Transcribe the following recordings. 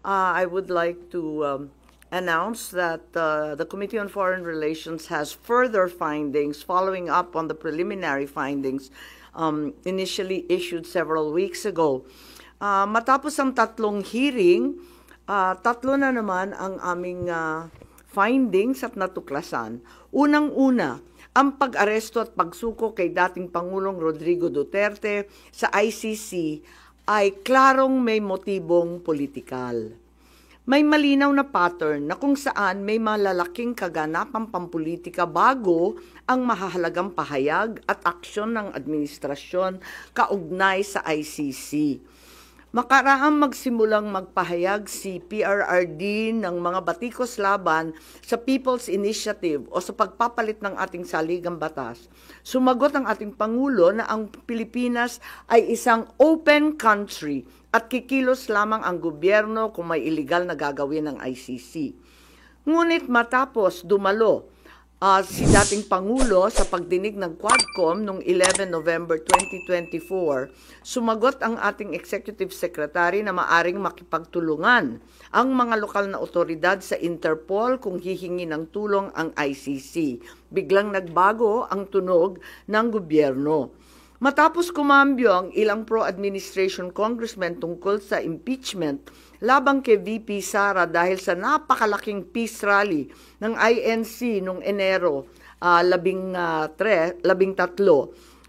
I would like to announce that the Committee on Foreign Relations has further findings following up on the preliminary findings initially issued several weeks ago. Matapos ang tatlong hearing, tatlo na naman ang aming findings at natuklasan. Unang-una, ang pag-aresto at pagsuko kay dating Pangulong Rodrigo Duterte sa ICC ay klarong may motibong politikal. May malinaw na pattern na kung saan may malalaking kaganapang pampolitika bago ang mahahalagang pahayag at aksyon ng administrasyon kaugnay sa ICC. Makaraang magsimulang magpahayag si PRRD ng mga batikos laban sa People's Initiative o sa pagpapalit ng ating saligang batas. Sumagot ang ating Pangulo na ang Pilipinas ay isang open country at kikilos lamang ang gobyerno kung may illegal na gagawin ng ICC. Ngunit matapos dumalo si dating Pangulo sa pagdinig ng Quadcom noong 11 November 2024, sumagot ang ating Executive Secretary na maaring makipagtulungan ang mga lokal na otoridad sa Interpol kung hihingi ng tulong ang ICC. Biglang nagbago ang tunog ng gobyerno. Matapos kumambyo ang ilang pro-administration congressmen tungkol sa impeachment labang kay VP Sara dahil sa napakalaking peace rally ng INC noong Enero 13,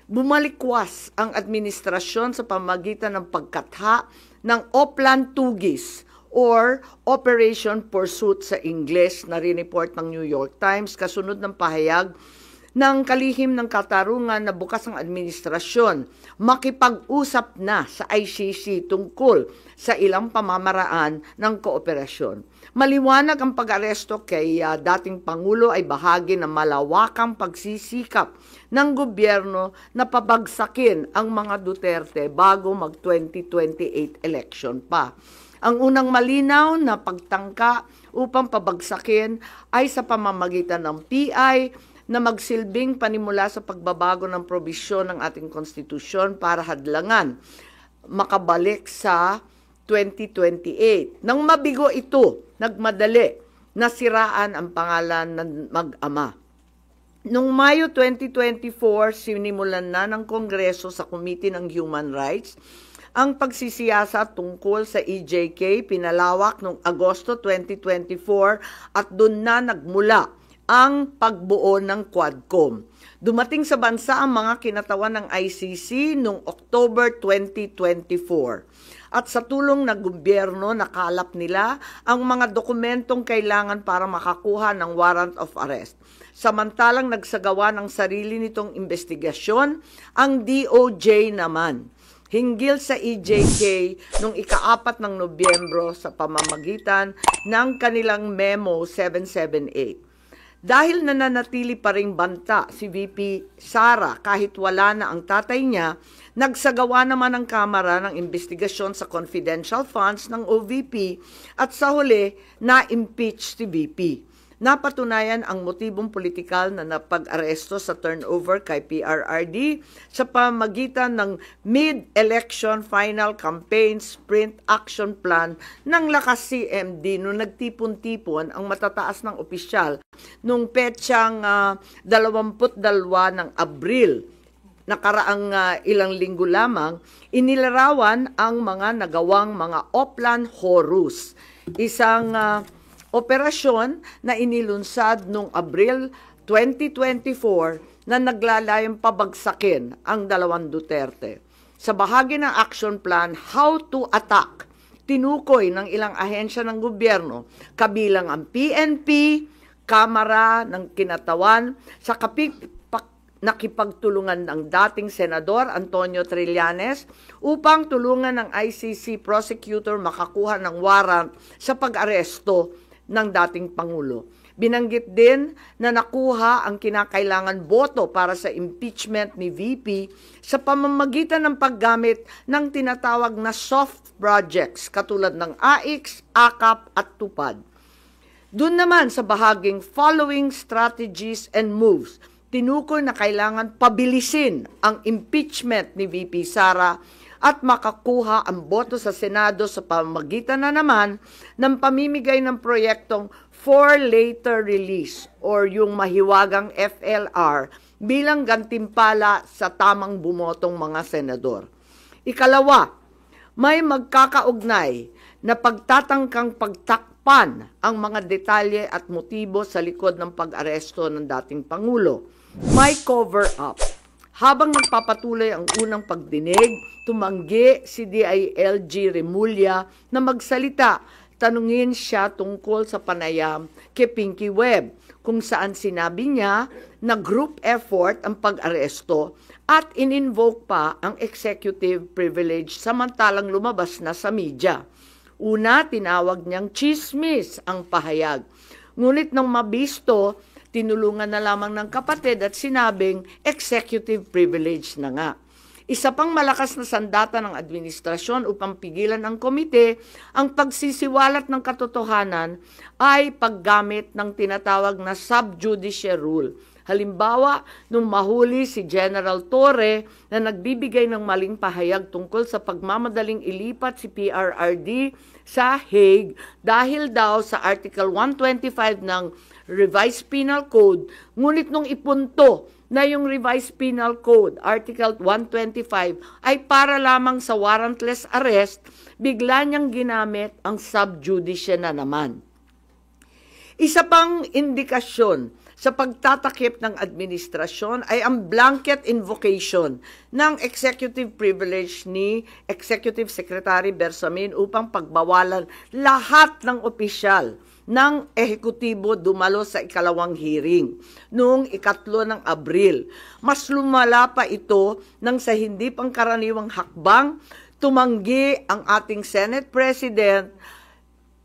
bumalikwas ang administrasyon sa pamamagitan ng pagkatha ng Oplan Tugis or Operation Pursuit sa Ingles na rineport ng New York Times kasunod ng pahayag ng kalihim ng katarungan na bukas ang administrasyon makipag-usap na sa ICC tungkol sa ilang pamamaraan ng kooperasyon. Maliwanag ang pag-aresto kay dating Pangulo ay bahagi ng malawakang pagsisikap ng gobyerno na pabagsakin ang mga Duterte bago mag-2028 election pa. Ang unang malinaw na pagtangka upang pabagsakin ay sa pamamagitan ng PI na magsilbing panimula sa pagbabago ng probisyon ng ating konstitusyon para hadlangan makabalik sa 2028. Nang mabigo ito, nagmadali na siraan ang pangalan ng mag-ama. Noong Mayo 2024, sinimulan na ng Kongreso sa Committee ng Human Rights ang pagsisiyasa tungkol sa EJK, pinalawak noong Agosto 2024 at doon na nagmula ang pagbuo ng Quadcom. Dumating sa bansa ang mga kinatawan ng ICC noong October 2024. At sa tulong ng gobyerno, nakalap nila ang mga dokumentong kailangan para makakuha ng warrant of arrest. Samantalang nagsagawa ng sarili nitong investigasyon, ang DOJ naman hinggil sa EJK noong ika-4 ng Nobyembro sa pamamagitan ng kanilang Memo 778. Dahil nananatili pa ring banta si VP Sara kahit wala na ang tatay niya, nagsagawa naman ang Kamara ng investigasyon sa confidential funds ng OVP at sa huli na-impeach si VP. Napatunayan ang motibong politikal na napag-aresto sa turnover kay PRRD sa pamamagitan ng mid-election final campaign sprint action plan ng Lakas CMD noong nagtipon-tipon ang matataas ng opisyal noong petsang 22 ng Abril. Nakaraang ilang linggo lamang, inilarawan ang mga nagawang mga Oplan Horus, isang operasyon na inilunsad noong Abril 2024 na naglalayong pabagsakin ang dalawang Duterte. Sa bahagi ng action plan, How to Attack, tinukoy ng ilang ahensya ng gobyerno, kabilang ang PNP, Kamara ng Kinatawan, sa nakipagtulungan ng dating Senador Antonio Trillanes upang tulungan ng ICC prosecutor makakuha ng warrant sa pag-aresto ng dating Pangulo. Binanggit din na nakuha ang kinakailangan boto para sa impeachment ni VP sa pamamagitan ng paggamit ng tinatawag na soft projects katulad ng AIX, AKAP at TUPAD. Doon naman sa bahaging following strategies and moves, tinukoy na kailangan pabilisin ang impeachment ni VP Sara at makakuha ang boto sa Senado sa pamamagitan na naman ng pamimigay ng proyektong for later release or yung mahiwagang FLR bilang gantimpala sa tamang bumotong mga senador. Ikalawa, may magkakaugnay na pagtatangkang pagtakpan ang mga detalye at motibo sa likod ng pag-aresto ng dating Pangulo. May cover-up. Habang nagpapatuloy ang unang pagdinig, tumanggi si DILG Remulla na magsalita. Tanungin siya tungkol sa panayam kay Pinky Webb, kung saan sinabi niya na group effort ang pag-aresto at in-invoke pa ang executive privilege samantalang lumabas na sa media. Una, tinawag niyang chismis ang pahayag. Ngunit nang mabisto, tinulungan na lamang ng kapatid at sinabing executive privilege na nga. Isa pang malakas na sandata ng administrasyon upang pigilan ang komite ang pagsisiwalat ng katotohanan ay paggamit ng tinatawag na sub-judice rule. Halimbawa, nung mahuli si General Torre na nagbibigay ng maling pahayag tungkol sa pagmamadaling ilipat si PRRD sa Hague dahil daw sa Article 125 ng Revised Penal Code, ngunit nung ipunto na yung Revised Penal Code, Article 125, ay para lamang sa warrantless arrest, bigla niyang ginamit ang sub-judice na naman. Isa pang indikasyon sa pagtatakip ng administrasyon ay ang blanket invocation ng executive privilege ni Executive Secretary Bersamin upang pagbawalan lahat ng opisyal ng ehekutibo dumalo sa ikalawang hearing noong 3 ng Abril. Mas lumala pa ito nang sa hindi pangkaraniwang hakbang, tumanggi ang ating Senate President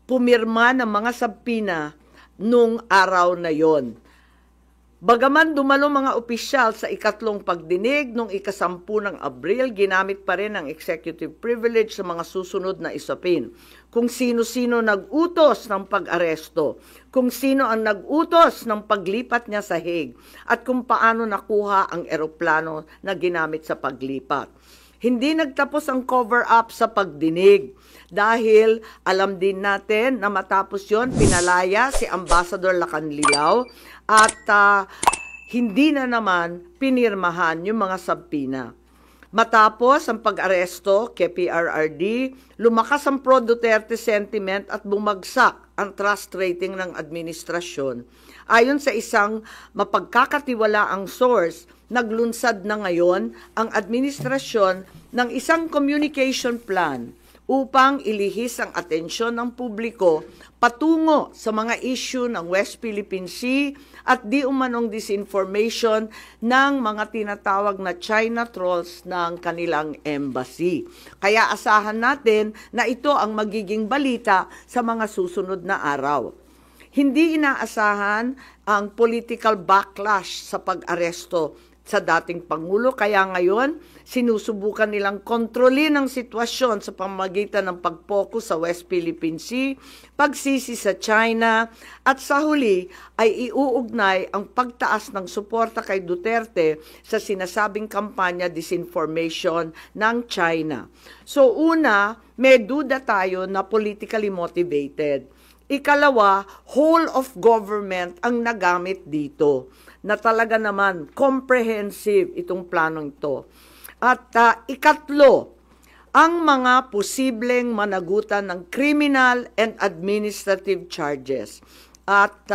pumirma ng mga sabpina noong araw na yon. Bagaman dumalo mga opisyal sa ikatlong pagdinig noong 10 ng Abril, ginamit pa rin ang executive privilege sa mga susunod na isapin. Kung sino-sino nag-utos ng pag-aresto, kung sino ang nag-utos ng paglipat niya sa Hague, at kung paano nakuha ang eroplano na ginamit sa paglipat. Hindi nagtapos ang cover-up sa pagdinig dahil alam din natin na matapos yon pinalaya si Ambassador Lacanlilao at hindi na naman pinirmahan yung mga sabpina. Matapos ang pag-aresto kay PRRD, lumakas ang pro-Duterte sentiment at bumagsak ang trust rating ng administrasyon. Ayon sa isang mapagkakatiwalaang source, naglunsad na ngayon ang administrasyon ng isang communication plan upang ilihis ang atensyon ng publiko patungo sa mga issue ng West Philippine Sea at di umanong disinformation ng mga tinatawag na China trolls ng kanilang embassy. Kaya asahan natin na ito ang magiging balita sa mga susunod na araw. Hindi inaasahan ang political backlash sa pag-aresto sa dating Pangulo, kaya ngayon sinusubukan nilang kontrolin ang sitwasyon sa pamamagitan ng pag-focus sa West Philippine Sea, pagsisi sa China, at sa huli ay iuugnay ang pagtaas ng suporta kay Duterte sa sinasabing kampanya disinformation ng China. So una, may duda tayo na politically motivated. Ikalawa, whole of government ang nagamit dito na talaga naman comprehensive itong planong ito. At ikatlo, ang mga posibleng managutan ng criminal and administrative charges. At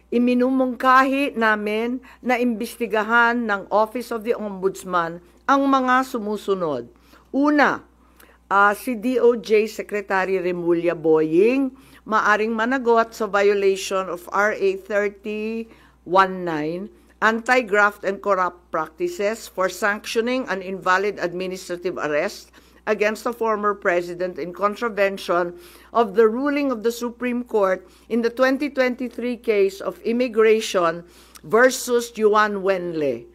iminumungkahi namin na imbestigahan ng Office of the Ombudsman ang mga sumusunod. Una, si DOJ Secretary Remulla Boying maaring managot sa violation of RA 3019, Anti-Graft and Corrupt Practices for sanctioning an invalid administrative arrest against a former president in contravention of the ruling of the Supreme Court in the 2023 case of immigration versus Juan Wenle.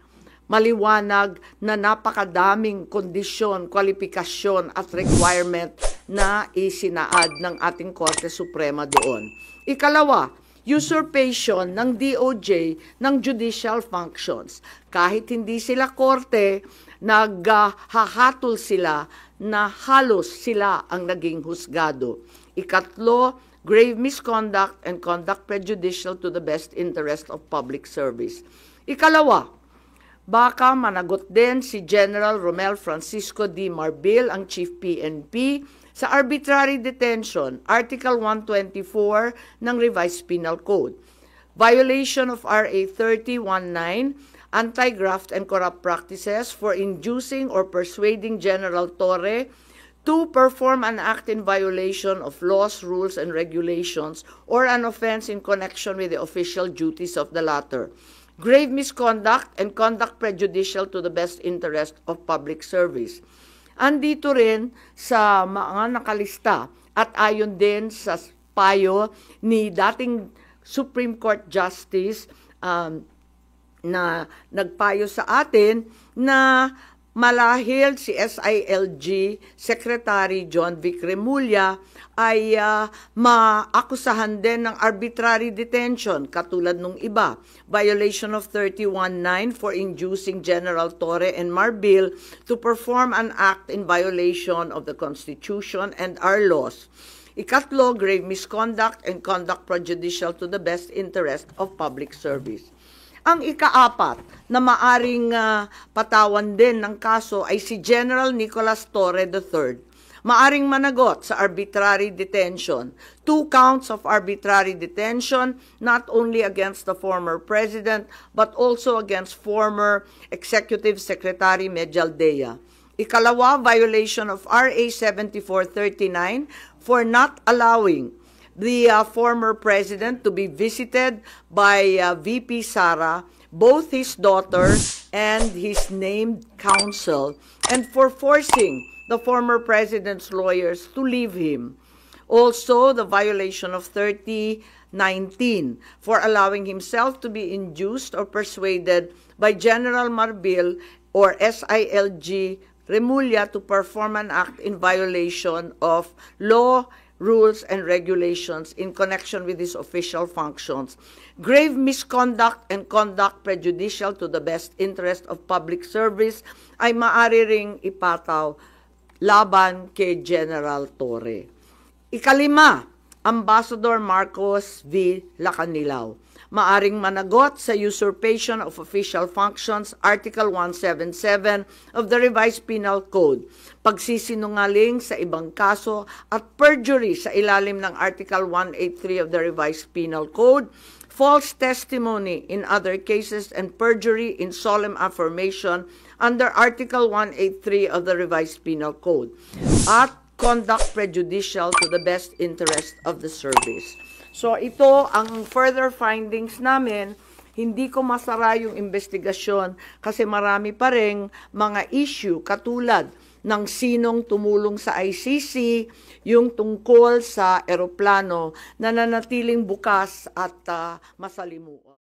Maliwanag na napakadaming kondisyon, kwalifikasyon at requirement na isinaad ng ating Korte Suprema doon. Ikalawa, usurpation ng DOJ ng judicial functions. Kahit hindi sila korte, naghahatol sila na halos sila ang naging husgado. Ikatlo, grave misconduct and conduct prejudicial to the best interest of public service. Ikalawa, baka managot din si General Romel Francisco D. Marbil, ang Chief PNP, sa arbitrary detention, Article 124 ng Revised Penal Code. Violation of RA 3019, anti-graft and corrupt practices for inducing or persuading General Torre to perform an act in violation of laws, rules, and regulations or an offense in connection with the official duties of the latter. Grave misconduct and conduct prejudicial to the best interest of public service. Andito rin sa mga nakalista at ayon din sa payo ni dating Supreme Court Justice na nagpayo sa atin na malahil si SILG Secretary John Vic Remulla ay maakusahan din ng arbitrary detention katulad nung iba. Violation of 31.9 for inducing General Torre and Marbil to perform an act in violation of the Constitution and our laws. Ikatlo, grave misconduct and conduct prejudicial to the best interest of public service. Ang ikaapat na maaring patawan din ng kaso ay si General Nicolas Torre III. Maaring managot sa arbitrary detention. 2 counts of arbitrary detention, not only against the former president, but also against former Executive Secretary Medialdea. Ikalawa, violation of RA 7439 for not allowing the former president to be visited by VP Sara, both his daughter and his named counsel, and for forcing the former president's lawyers to leave him. Also, the violation of 3019 for allowing himself to be induced or persuaded by General Marbil or SILG Remulla to perform an act in violation of law, rules, and regulations in connection with his official functions. Grave misconduct and conduct prejudicial to the best interest of public service ay maaari ring ipataw laban kay General Torre. Ikalima, Ambassador Marcos V. Lacanilao. Maaring managot sa usurpation of official functions, Article 177 of the Revised Penal Code, pagsisinungaling sa ibang kaso at perjury sa ilalim ng Article 183 of the Revised Penal Code, false testimony in other cases, and perjury in solemn affirmation under Article 183 of the Revised Penal Code, at conduct prejudicial to the best interest of the service. So ito ang further findings namin. Hindi ko masara yung investigasyon kasi marami pa ring mga issue katulad ng sinong tumulong sa ICC, yung tungkol sa eroplano na nanatiling bukas at masalimuot.